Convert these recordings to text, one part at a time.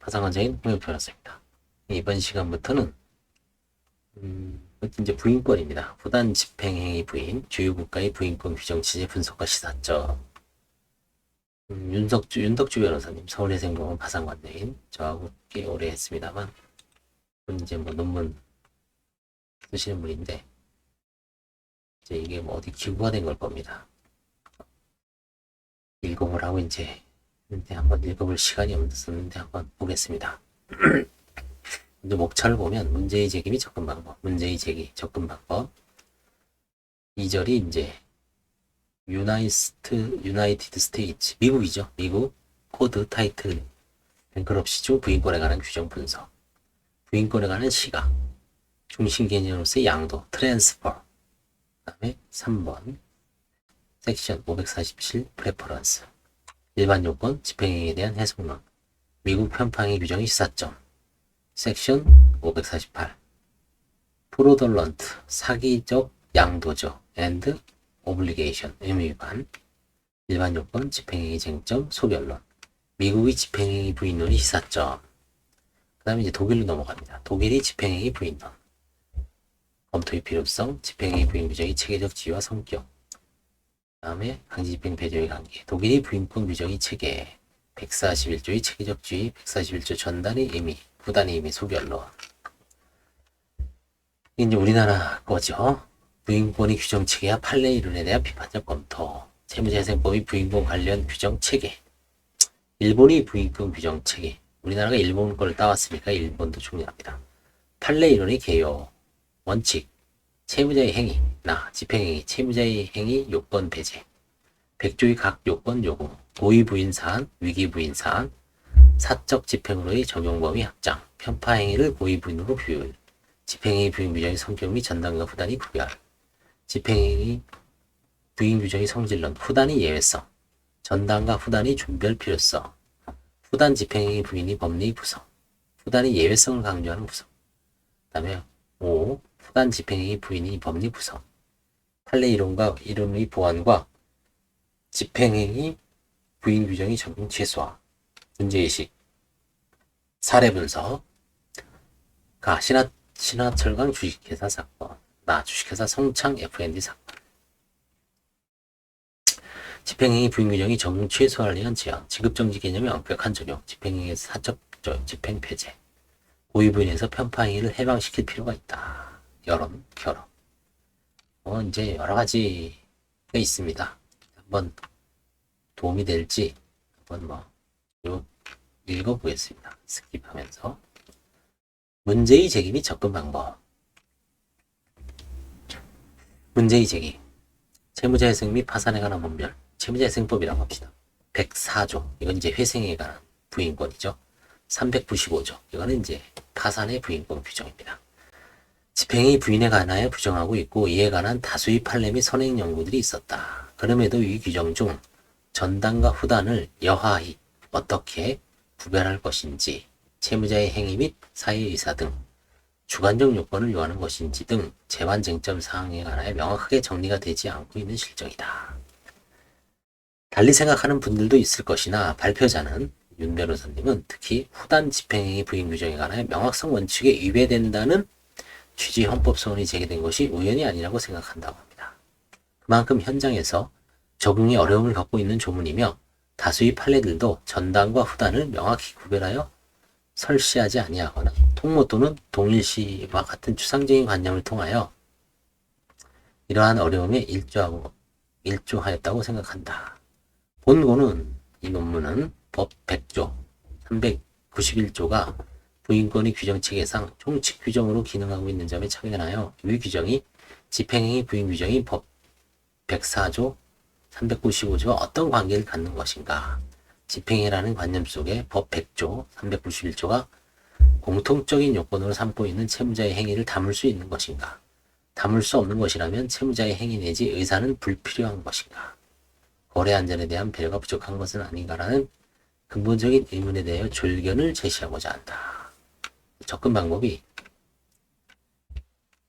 파상관장인 홍영표였습니다. 이번 시간부터는 이제 부인권입니다. 부단 집행행위 부인, 주요 국가의 부인권 규정 취재 분석과 시사점. 윤덕주 변호사님, 서울예생공원 파상관장인, 저하고 꽤 오래 했습니다만, 이제 뭐 논문 쓰시는 분인데, 이제 이게 뭐 어디 기구가 된 걸 겁니다. 읽어보라고 이제 한번 읽어볼 시간이 없었는데 한번 보겠습니다. 이제 목차를 보면 문제의 제기 및 접근 방법, 문제의 제기, 접근 방법. 2절이 이제 유나이티드 스테이츠, 미국이죠. 미국 코드 타이틀 뱅크럽시 중 부인권에 관한 규정 분석, 부인권에 관한 시각, 중심 개념으로서의 양도, 트랜스퍼. 그 다음에 3번 섹션 547 프레퍼런스, 일반 요건, 집행행위에 대한 해석론, 미국 편파행위 규정의 시사점, 섹션 548 프로덜런트, 사기적 양도적 and obligation, 의무 위반, 일반 요건, 집행행위 쟁점, 소결론, 미국의 집행행위 부인론의 시사점. 그 다음에 이제 독일로 넘어갑니다. 독일의 집행행위 부인론, 검토의 필요성, 집행행위 부인 규정의 체계적 지위와 성격, 다음에 강제집행 배제의 관계, 독일의 부인권 규정의 체계, 141조의 체계적 지위, 141조 전단의 의미, 후단의 의미, 소결론. 이제 우리나라 거죠. 부인권의 규정 체계와 판례 이론에 대한 비판적 검토, 채무자생법의 부인권 관련 규정 체계, 일본의 부인권 규정 체계, 우리나라가 일본 걸 따왔으니까 일본도 중요합니다. 판례 이론의 개요, 원칙, 채무자의 행위, 집행행위, 채무자의 행위, 요건 배제, 백조의 각 요건 요구, 고의 부인 사안, 위기 부인 사안, 사적 집행으로의 적용 범위 확장, 편파 행위를 고의 부인으로 비율, 집행행위 부인 규정의 성격 및 전단과 후단의 구별, 집행행위 부인 규정의 성질론, 후단의 예외성, 전단과 후단의 준별 필요성, 후단 집행행위 부인의 법리의 구성, 후단의 예외성을 강조하는 구성. 그 다음에 5. 후단 집행행위 부인의 법리 구성, 판례 이론과 이론의 보완과 집행행위 부인 규정의 적용 최소화, 문제의식, 사례 분석, 신화철강 주식회사 사건, 주식회사 성창 F&D 사건, 집행행위 부인 규정이 적용 최소화를 위한 제한, 지급정지 개념의 엄격한 적용, 집행행위에서 사적 집행 폐쇄, 고의 부인에서 편파행위를 해방시킬 필요가 있다. 여론, 결혼. 이제 여러 가지가 있습니다. 한번 도움이 될지 한번 읽어보겠습니다. 스킵하면서. 문제의 제기 및 접근 방법. 문제의 제기. 채무자회생 및 파산에 관한 법률. 채무자회생법이라고 합시다. 104조. 이건 이제 회생에 관한 부인권이죠. 395조. 이거는 이제 파산의 부인권 규정입니다. 집행의 부인에 관하여 규정하고 있고 이에 관한 다수의 판례 및 선행 연구들이 있었다. 그럼에도 이 규정 중 전단과 후단을 여하히 어떻게 구별할 것인지, 채무자의 행위 및 사의 의사 등 주관적 요건을 요하는 것인지 등 재반 쟁점 사항에 관하여 명확하게 정리가 되지 않고 있는 실정이다. 달리 생각하는 분들도 있을 것이나 발표자는 윤 변호사님은 특히 후단 집행행위 부인 규정에 관하여 명확성 원칙에 위배된다는 취지 헌법 소원이 제기된 것이 우연이 아니라고 생각한다고 합니다. 그만큼 현장에서 적용이 어려움을 겪고 있는 조문이며 다수의 판례들도 전단과 후단을 명확히 구별하여 설시하지 아니하거나 통모 또는 동일시와 같은 추상적인 관념을 통하여 이러한 어려움에 일조하였다고 생각한다. 본고는 이 논문은 법 100조 391조가 부인권의 규정체계상 총칙 규정으로 기능하고 있는 점에 착안하여 이 규정이 집행행위 부인 규정이 법 104조 395조와 어떤 관계를 갖는 것인가, 집행행위라는 관념 속에 법 100조 391조가 공통적인 요건으로 삼고 있는 채무자의 행위를 담을 수 있는 것인가, 담을 수 없는 것이라면 채무자의 행위 내지 의사는 불필요한 것인가, 거래 안전에 대한 배려가 부족한 것은 아닌가라는 근본적인 의문에 대하여 졸견을 제시하고자 한다. 접근 방법이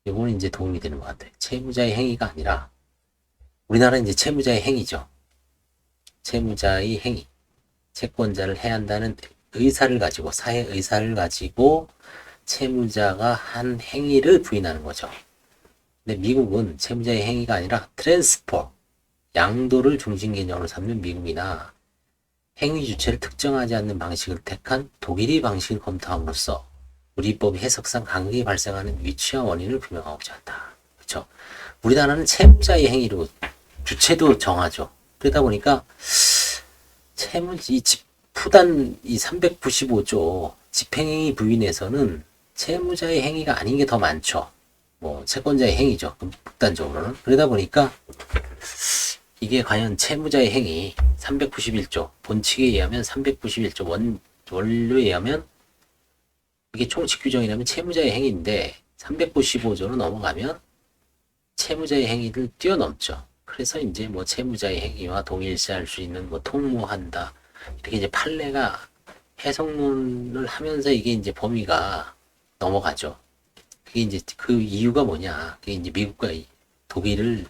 이거는 이제 도움이 되는 것 같아요. 채무자의 행위가 아니라 우리나라는 이제 채무자의 행위죠. 채무자의 행위, 채권자를 해한다는 의사를 가지고, 사회 의사를 가지고 채무자가 한 행위를 부인하는 거죠. 근데 미국은 채무자의 행위가 아니라 트랜스퍼, 양도를 중심 개념으로 삼는 미국이나 행위 주체를 특정하지 않는 방식을 택한 독일의 방식을 검토함으로써 우리법의 해석상 간극이 발생하는 위치와 원인을 규명하고자 한다. 그렇죠? 우리나라는 채무자의 행위로 주체도 정하죠. 그러다 보니까 푸단 이 395조 집행행위 부인에서는 채무자의 행위가 아닌 게 더 많죠. 뭐 채권자의 행위죠. 극단적으로는. 그러다 보니까 이게 과연 채무자의 행위 391조 본칙에 의하면 391조 원료에 의하면 이게 총칙 규정이라면 채무자의 행위인데 395조로 넘어가면 채무자의 행위를 뛰어넘죠. 그래서 이제 뭐 채무자의 행위와 동일시할 수 있는 뭐 통모한다 이렇게 이제 판례가 해석론을 하면서 이게 이제 범위가 넘어가죠. 그게 이제 그 이유가 뭐냐? 그게 이제 미국과 독일을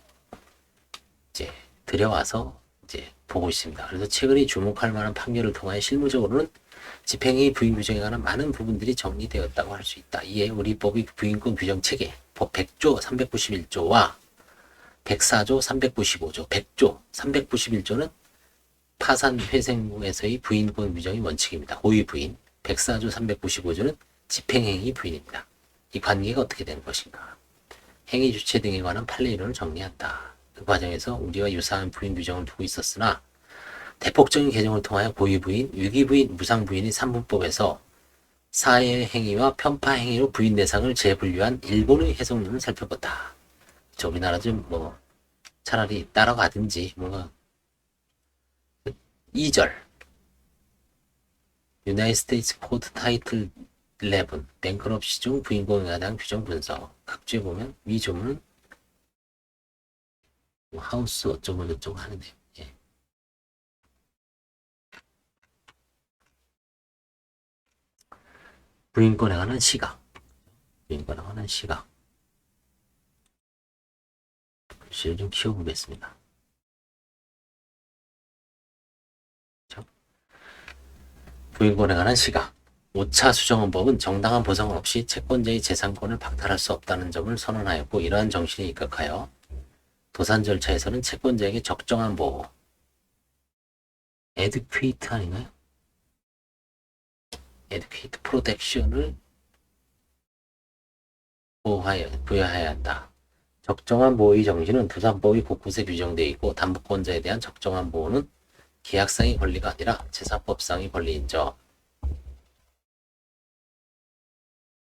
이제 들여와서 이제 보고 있습니다. 그래서 최근에 주목할 만한 판결을 통하여 실무적으로는 집행의 부인 규정에 관한 많은 부분들이 정리되었다고 할 수 있다. 이에 우리 법의 부인권 규정 체계, 법 100조 391조와 104조 395조, 100조 391조는 파산 회생에서의 부인권 규정이 원칙입니다. 고의 부인. 104조 395조는 집행행위 부인입니다. 이 관계가 어떻게 되는 것인가? 행위 주체 등에 관한 판례 이론을 정리한다. 그 과정에서 우리와 유사한 부인 규정을 두고 있었으나 대폭적인 개정을 통하여 고의 부인, 위기 부인, 무상 부인의 3분법에서 사회 행위와 편파 행위로 부인 대상을 재분류한 일본의 해석론을 살펴봤다. 우리나라 좀 뭐 차라리 따라가든지 뭔가 2절 United States Code Title 11 뱅크럽시 중 부인권에 대한 규정 분석 각주에 보면 위 조문은 하우스 어쩌고 저쩌고 하는데 예. 부인권에 관한 시각 부인권에 관한 시각 글씨를 좀 키워보겠습니다. 부인권에 관한 시각 5차 수정헌법은 정당한 보상 없이 채권자의 재산권을 박탈할 수 없다는 점을 선언하였고 이러한 정신에 입각하여 도산 절차에서는 채권자에게 적정한 보호 adequate 아닌가요? adequate protection을 부여해야 한다. 적정한 보호의 정신은 도산법이 곳곳에 규정되어 있고 담보권자에 대한 적정한 보호는 계약상의 권리가 아니라 재산법상의 권리인 점.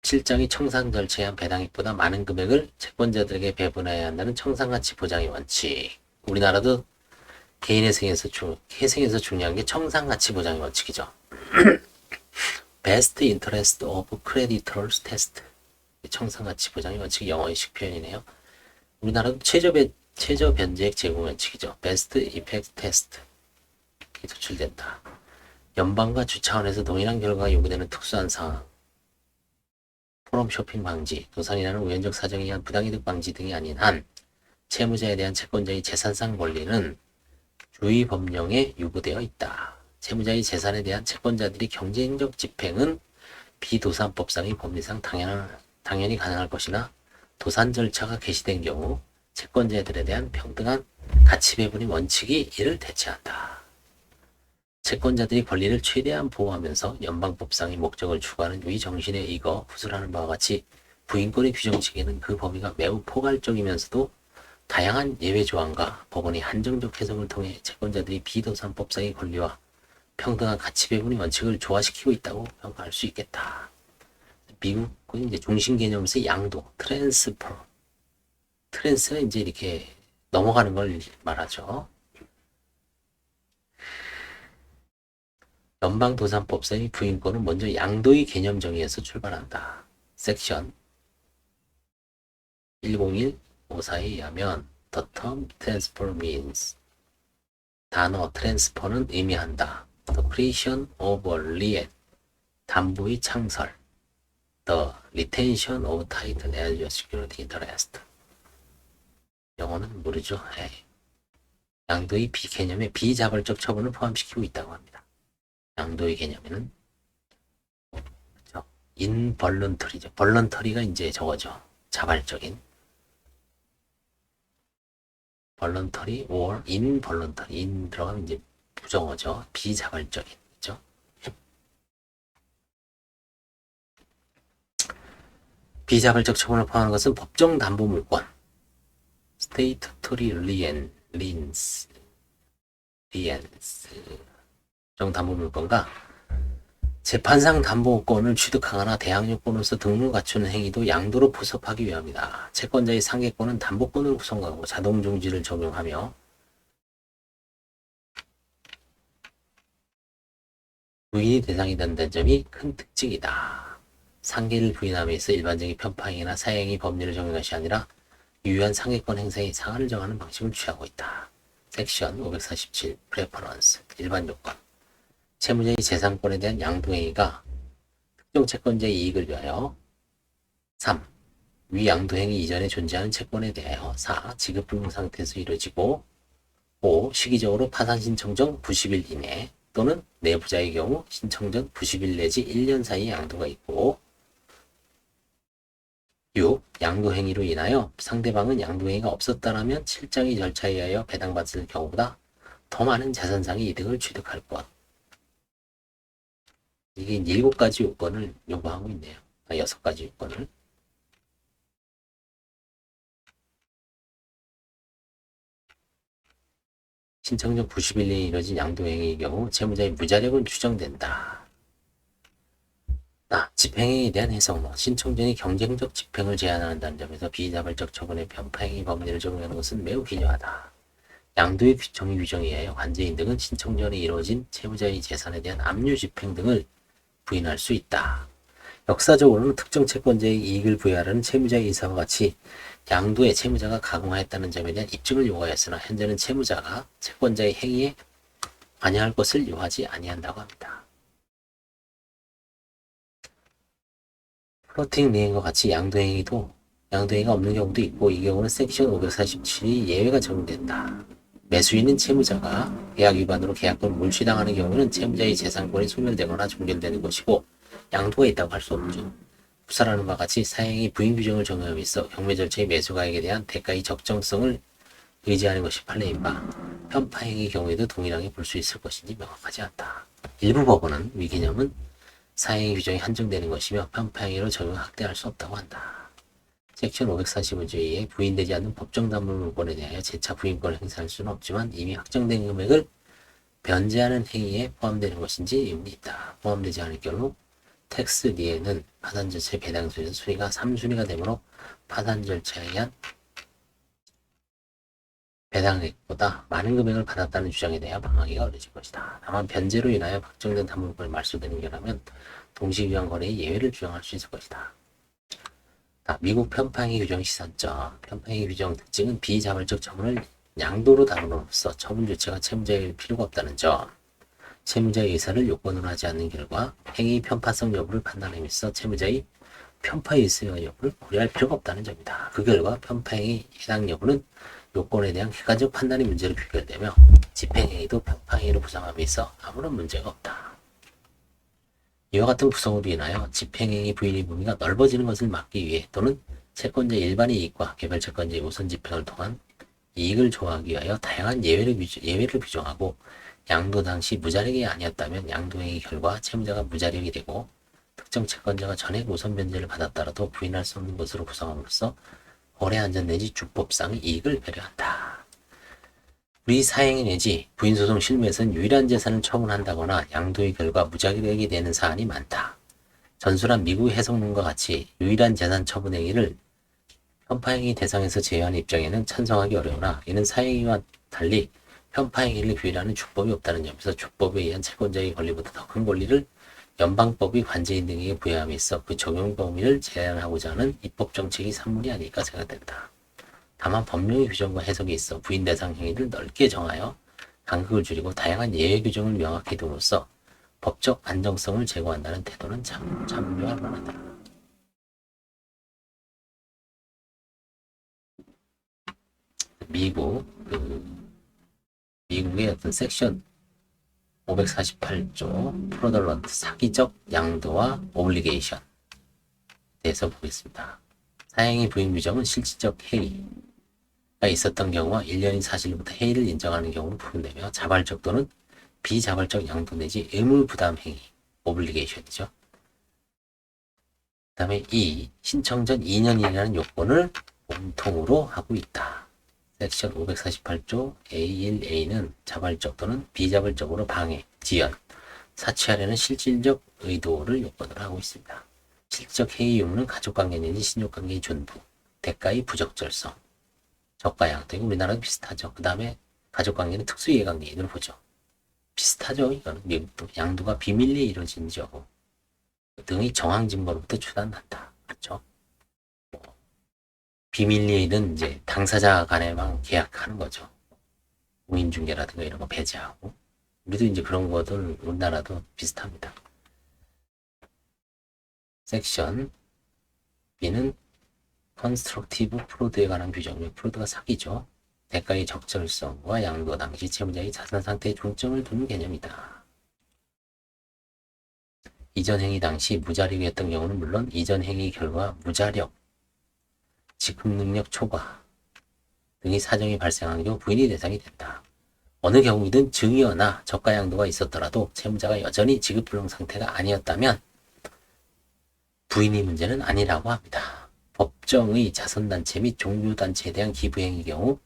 7장이 청산 절차에 한 배당액보다 많은 금액을 채권자들에게 배분해야 한다는 청산가치 보장의 원칙. 우리나라도 개인 회생에서 중요한 게 청산가치 보장의 원칙이죠. Best Interest of Creditors Test. 청산가치 보장의 원칙이 영어의식 표현이네요. 우리나라도 최저 변제액 제공 원칙이죠. Best Effect Test. 이게 도출된다. 연방과 주 차원에서 동일한 결과가 요구되는 특수한 상황. 포럼 쇼핑 방지, 도산이라는 우연적 사정에 의한 부당이득 방지 등이 아닌 한 채무자에 대한 채권자의 재산상 권리는 주의 법령에 요구되어 있다. 채무자의 재산에 대한 채권자들이 경쟁적 집행은 비도산법상의 법리상 당연히 가능할 것이나 도산 절차가 개시된 경우 채권자들에 대한 평등한 가치 배분의 원칙이 이를 대체한다. 채권자들이 권리를 최대한 보호하면서 연방법상의 목적을 추구하는 위 정신에 이거 구술하는 바와 같이 부인권의 규정 체계는 그 범위가 매우 포괄적이면서도 다양한 예외 조항과 법원의 한정적 해석을 통해 채권자들이 비도산법상의 권리와 평등한 가치 배분의 원칙을 조화시키고 있다고 평가할 수 있겠다. 미국은 이제 중심 개념에서 양도, 트랜스는 이제 이렇게 넘어가는 걸 말하죠. 연방도산법상의 부인권은 먼저 양도의 개념 정의에서 출발한다. 섹션 101-54에 의하면 The term transfer means 단어 transfer는 의미한다. The creation of a lien 담보의 창설 The retention of title as a security interest 영어는 모르죠. 양도의 비개념에 비자발적 처분을 포함시키고 있다고 합니다. 양도의 개념에는 인벌런터리죠. 벌런터리가 이제 저거죠. 자발적인. 벌런터리 or 인벌런터리. 인 들어가면 이제 부정어죠. 비자발적인. 그죠? 비자발적 처분을 포함하는 것은 법정 담보 물권. 스테이터토리 리엔스. 법정 담보 물권과 재판상 담보권을 취득하거나 대항력권으로서 등록을 갖추는 행위도 양도로 포섭하기 위함이다. 채권자의 상계권은 담보권을 구성하고 자동중지를 적용하며 부인이 대상이 된다는 점이 큰 특징이다. 상계를 부인함에 있어 일반적인 편파행위나 사행위 법리를 적용한 것이 아니라 유효한 상계권 행사의 상한을 정하는 방식을 취하고 있다. 섹션 547 프레퍼런스 일반 요건 채무자의 재산권에 대한 양도행위가 특정 채권자의 이익을 위하여 3. 위 양도행위 이전에 존재하는 채권에 대하여 4. 지급 불능 상태에서 이루어지고 5. 시기적으로 파산 신청 전 90일 이내 또는 내부자의 경우 신청 전 90일 내지 1년 사이에 양도가 있고 6. 양도행위로 인하여 상대방은 양도행위가 없었다라면 실장의 절차에 의하여 배당받을 경우보다 더 많은 재산상의 이득을 취득할 것. 이게 7가지 요건을 요구하고 있네요. 6가지 요건을. 신청 전 90일 내에 이뤄진 양도행위의 경우 채무자의 무자력은 추정된다. 집행행위에 대한 해석. 신청 전이 경쟁적 집행을 제한한다는 점에서 비자발적 처분의 편파행위 법리를 적용하는 것은 매우 기묘하다. 양도의 정의 규정에 의하여 관제인 등은 신청 전에 이루어진 채무자의 재산에 대한 압류 집행 등을 부인할 수 있다. 역사적으로는 특정 채권자의 이익을 부여하려는 채무자의 의사와 같이 양도에 채무자가 가공하였다는 점에 대한 입증을 요구하였으나 현재는 채무자가 채권자의 행위에 관여할 것을 요하지 아니한다고 합니다. 플로팅 리행과 같이 양도행위가 없는 경우도 있고 이 경우는 섹션 547이 예외가 적용된다. 매수인은 채무자가 계약 위반으로 계약권을 몰취당하는 경우는 채무자의 재산권이 소멸되거나 종결되는 것이고 양도가 있다고 할 수 없죠. 부사라는 바와 같이 사행위 부인 규정을 적용함에 있어 경매 절차의 매수가액에 대한 대가의 적정성을 의지하는 것이 판례인 바 편파행위 경우에도 동일하게 볼 수 있을 것인지 명확하지 않다. 일부 법원은 위 개념은 사행위 규정이 한정되는 것이며 편파행위로 적용 확대할 수 없다고 한다. 섹션 545조에 부인되지 않는 법정 담보 물권에 대하여 재차 부인권을 행사할 수는 없지만 이미 확정된 금액을 변제하는 행위에 포함되는 것인지 의문이 있다. 포함되지 않을 경우 텍스 리에는 파산 절차의 배당 순위가 3순위가 되므로 파산 절차에 의한 배당액보다 많은 금액을 받았다는 주장에 대하여 방어하기가 어려질 것이다. 다만 변제로 인하여 확정된 담보물권이 말소되는 경우라면 동시유효한 거래의 예외를 주장할 수 있을 것이다. 미국 편파행위 규정 시선점. 편파행위 규정 특징은 비자발적 처분을 양도로 다룸으로써 처분 주체가 채무자일 필요가 없다는 점. 채무자의 의사를 요건으로 하지 않는 결과 행위 편파성 여부를 판단함에 있어 채무자의 편파 의사 여부를 고려할 필요가 없다는 점이다. 그 결과 편파행위 해당 여부는 요건에 대한 객관적 판단의 문제로 귀결되며 집행행위도 편파행위로 구성함에 있어 아무런 문제가 없다. 이와 같은 구성으로 인하여 집행행위 부인의 범위가 넓어지는 것을 막기 위해 또는 채권자 일반의 이익과 개별 채권자의 우선 집행을 통한 이익을 조화하기 위하여 다양한 예외를 규정하고 양도 당시 무자력이 아니었다면 양도행위 결과 채무자가 무자력이 되고 특정 채권자가 전액 우선 변제를 받았더라도 부인할 수 없는 것으로 구성함으로써 거래 안전 내지 주법상의 이익을 배려한다. 우리 사행위 내지 부인소송 실무에서는 유일한 재산을 처분한다거나 양도의 결과 무자력이 되는 사안이 많다. 전술한 미국 해석론과 같이 유일한 재산 처분 행위를 편파행위 대상에서 제외하는 입장에는 찬성하기 어려우나 이는 사행위와 달리 편파행위를 규율하는 주법이 없다는 점에서 주법에 의한 채권자의 권리보다 더 큰 권리를 연방법이 관제인 등에게 부여함에 있어 그 적용 범위를 제한하고자 하는 입법 정책이 산물이 아닐까 생각된다. 다만 법령의 규정과 해석에 있어 부인 대상 행위를 넓게 정하여 간극을 줄이고 다양한 예외 규정을 명확히 둠으로써 법적 안정성을 제고한다는 태도는 참고할 만하다. 미국의 어떤 섹션 548조 프로덜런트 사기적 양도와 오블리게이션 대해서 보겠습니다. 사행위 부인 규정은 실질적 해이가 있었던 경우와 1년인 사실로부터 해이를 인정하는 경우로 포함되며 자발적 또는 비자발적 양도 내지 의무 부담 행위, 오블리게이션이죠. 그 다음에 2. 신청 전 2년이라는 요건을 공통으로 하고 있다. 섹션 548조 A1A는 자발적 또는 비자발적으로 방해, 지연, 사취하려는 실질적 의도를 요건으로 하고 있습니다. 실질적 해이 유무는 가족관계 내지 신용관계의 존부, 대가의 부적절성, 저가양도. 우리나라도 비슷하죠. 그 다음에 가족관계는 특수이해관계인으로 보죠. 비슷하죠. 이거는 미국도 양도가 비밀리에 이루어진 여부 등의 정황 증거로부터 추단한다. 그렇죠? 비밀리에는 이제 당사자 간에만 계약하는 거죠. 공인중개라든가 이런 거 배제하고. 우리도 이제 그런 것들 우리나라도 비슷합니다. 섹션 B는 컨스트럭티브 프로드에 관한 규정이요. 프로드가 사기죠. 대가의 적절성과 양도 당시 채무자의 자산 상태에 중점을 두는 개념이다. 이전 행위 당시 무자력이었던 경우는 물론 이전 행위 결과 무자력, 지급 능력 초과 등의 사정이 발생한 경우 부인이 대상이 된다. 어느 경우이든 증여나 저가 양도가 있었더라도 채무자가 여전히 지급 불능 상태가 아니었다면 부인의 문제는 아니라고 합니다. 법정의 자선단체 및 종교단체에 대한 기부행위 경우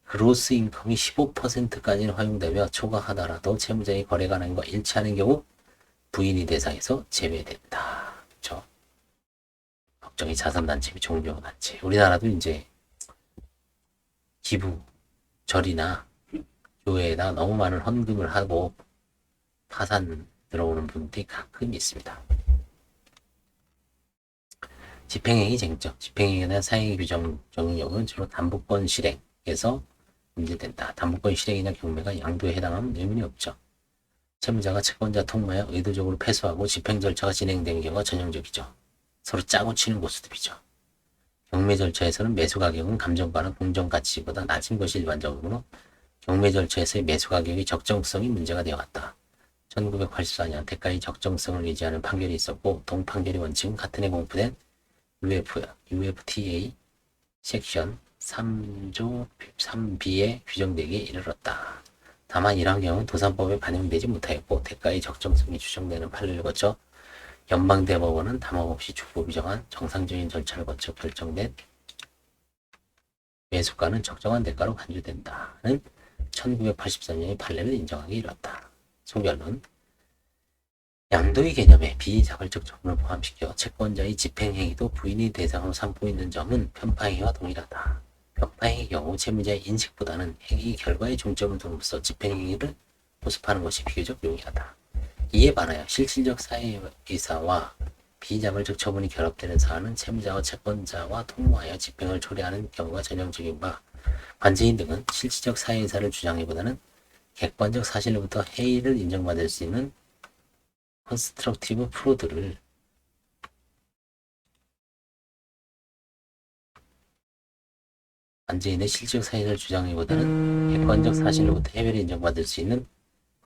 그로스 인컴이 15%까지는 허용되며 초과하더라도 채무자의 거래 관행과 일치하는 경우 부인이 대상에서 제외된다. 그렇죠? 법정의 자선단체 및 종교단체. 우리나라도 이제 기부, 절이나 교회에다 너무 많은 헌금을 하고 파산 들어오는 분들이 가끔 있습니다. 집행행위 쟁점. 집행행위에 대한 사행위 규정 적용력은 주로 담보권 실행에서 문제된다. 담보권 실행이나 경매가 양도에 해당하면 의문이 없죠. 채무자가 채권자 통모하여 의도적으로 패소하고 집행 절차가 진행되는 경우가 전형적이죠. 서로 짜고 치는 고스톱이죠. 경매 절차에서는 매수 가격은 감정가나 공정 가치보다 낮은 것이 일반적이므로 경매 절차에서의 매수 가격의 적정성이 문제가 되어왔다. 1984년 대가의 적정성을 유지하는 판결이 있었고 동판결의 원칙은 같은 해 공포된 UFTA 섹션 3조 3B에 규정되기에 이르렀다. 다만 이러한 경우는 도산법에 반영되지 못하였고 대가의 적정성이 추정되는 판례를 거쳐 연방대법원은 담화없이 주고 규정한 정상적인 절차를 거쳐 결정된 매수가는 적정한 대가로 간주된다는 1983년의 판례를 인정하기 이뤘다. 소결론 양도의 개념에 비자발적 처분을 포함시켜 채권자의 집행행위도 부인의 대상으로 삼고 있는 점은 편파행위와 동일하다. 편파행위의 경우 채무자의 인식보다는 행위 결과에 중점을 둠으로써 집행행위를 모습하는 것이 비교적 용이하다. 이에 반하여 실질적 사회이사와 비자발적 처분이 결합되는 사안은 채무자와 채권자와 통모하여 집행을 초래하는 경우가 전형적인 바, 관제인 등은 실질적 사회이사를 주장하기보다는 객관적 사실로부터 해이를 인정받을 수 있는 컨스트럭티브 프로드를 관제인의 실질적 사회를 주장하기보다는 객관적 사실로부터 해이를 인정받을 수 있는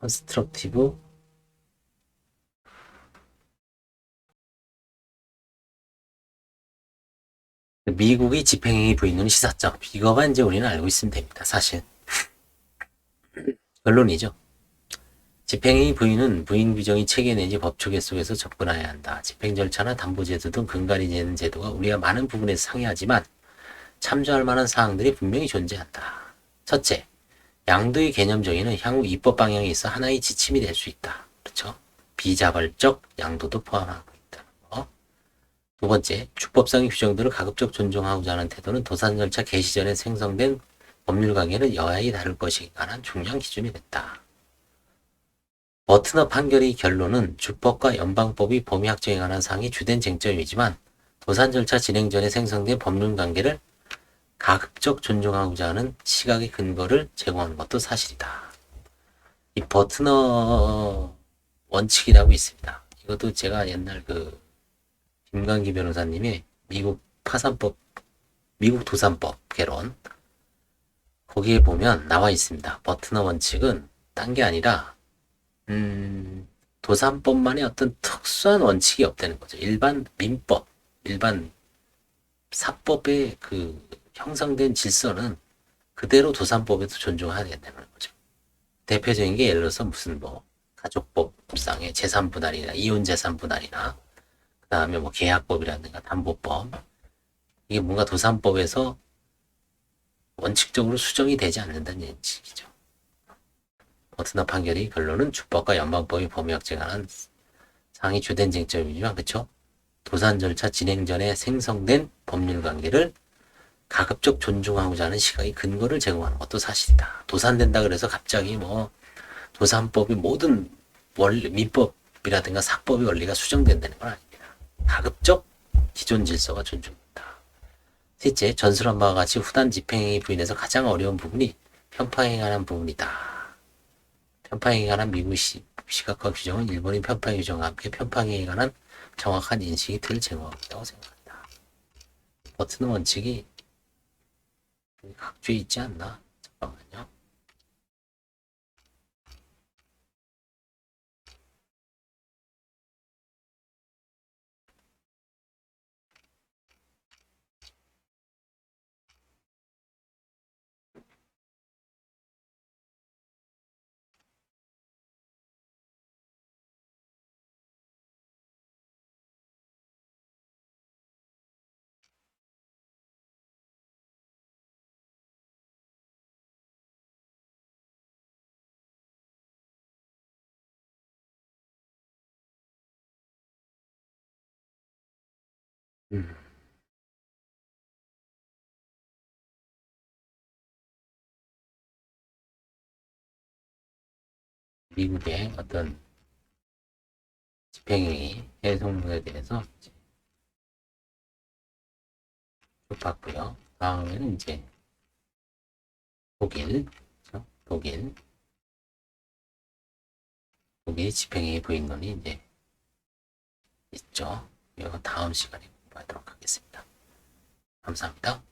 컨스트럭티브 미국의 집행행위 부인론 시사점. 이거만 이제 우리는 알고 있으면 됩니다. 사실. 결론이죠. 집행행위 부인은 부인 규정이 체계 내지 법조계 속에서 접근해야 한다. 집행 절차나 담보제도 등 근간이 되는 제도가 우리가 많은 부분에서 상이하지만 참조할 만한 사항들이 분명히 존재한다. 첫째, 양도의 개념 정의는 향후 입법 방향에 있어 하나의 지침이 될 수 있다. 그렇죠? 비자발적 양도도 포함하고 있다는 거. 두 번째, 주법상의 규정들을 가급적 존중하고자 하는 태도는 도산 절차 개시 전에 생성된 법률 관계를 여하히 다룰 것에 관한 중요한 기준이 됐다. 버트너 판결의 결론은 주법과 연방법이 범위 확정에 관한 사항이 주된 쟁점이지만 도산 절차 진행 전에 생성된 법률 관계를 가급적 존중하고자 하는 시각의 근거를 제공하는 것도 사실이다. 이 버트너 원칙이라고 있습니다. 이것도 제가 옛날 김광기 변호사님의 미국 파산법, 미국 도산법 개론 거기에 보면 나와 있습니다. 버트너 원칙은 딴 게 아니라 도산법만의 어떤 특수한 원칙이 없다는 거죠. 일반 민법, 일반 사법의 그 형성된 질서는 그대로 도산법에도 존중해야 된다는 거죠. 대표적인 게 예를 들어서 무슨 뭐 가족법상의 재산분할이나 이혼 재산분할이나 그 다음에 뭐 계약법이라든가 담보법, 이게 뭔가 도산법에서 원칙적으로 수정이 되지 않는다는 얘기죠. 어떠나 판결이 결론은 주법과 연방법의 범위약정에 관한 상이 주된 쟁점이지만, 그쵸? 도산 절차 진행 전에 생성된 법률 관계를 가급적 존중하고자 하는 시각의 근거를 제공하는 것도 사실이다. 도산된다 그래서 갑자기 뭐 도산법의 모든 원리, 민법이라든가 사법의 원리가 수정된다는 건 아닙니다. 가급적 기존 질서가 존중된다. 셋째, 전술한 바와 같이 후단 집행행위 부인에서 가장 어려운 부분이 편파행위에 관한 부분이다. 편파행위에 관한 미국 시각화 규정은 일본인 편파행위 규정과 함께 편파행위에 관한 정확한 인식이 덜 제공하고 있다고 생각한다. 버튼 원칙이 각주에 있지 않나? 잠깐만요. 음. 미국의 어떤 집행행위, 해외 성분에 대해서 쭉 봤고요. 다음에는 이제 독일, 그렇죠? 독일 집행행위 부인론이 이제 있죠. 이거 다음 시간에 공부하도록 하겠습니다. 감사합니다.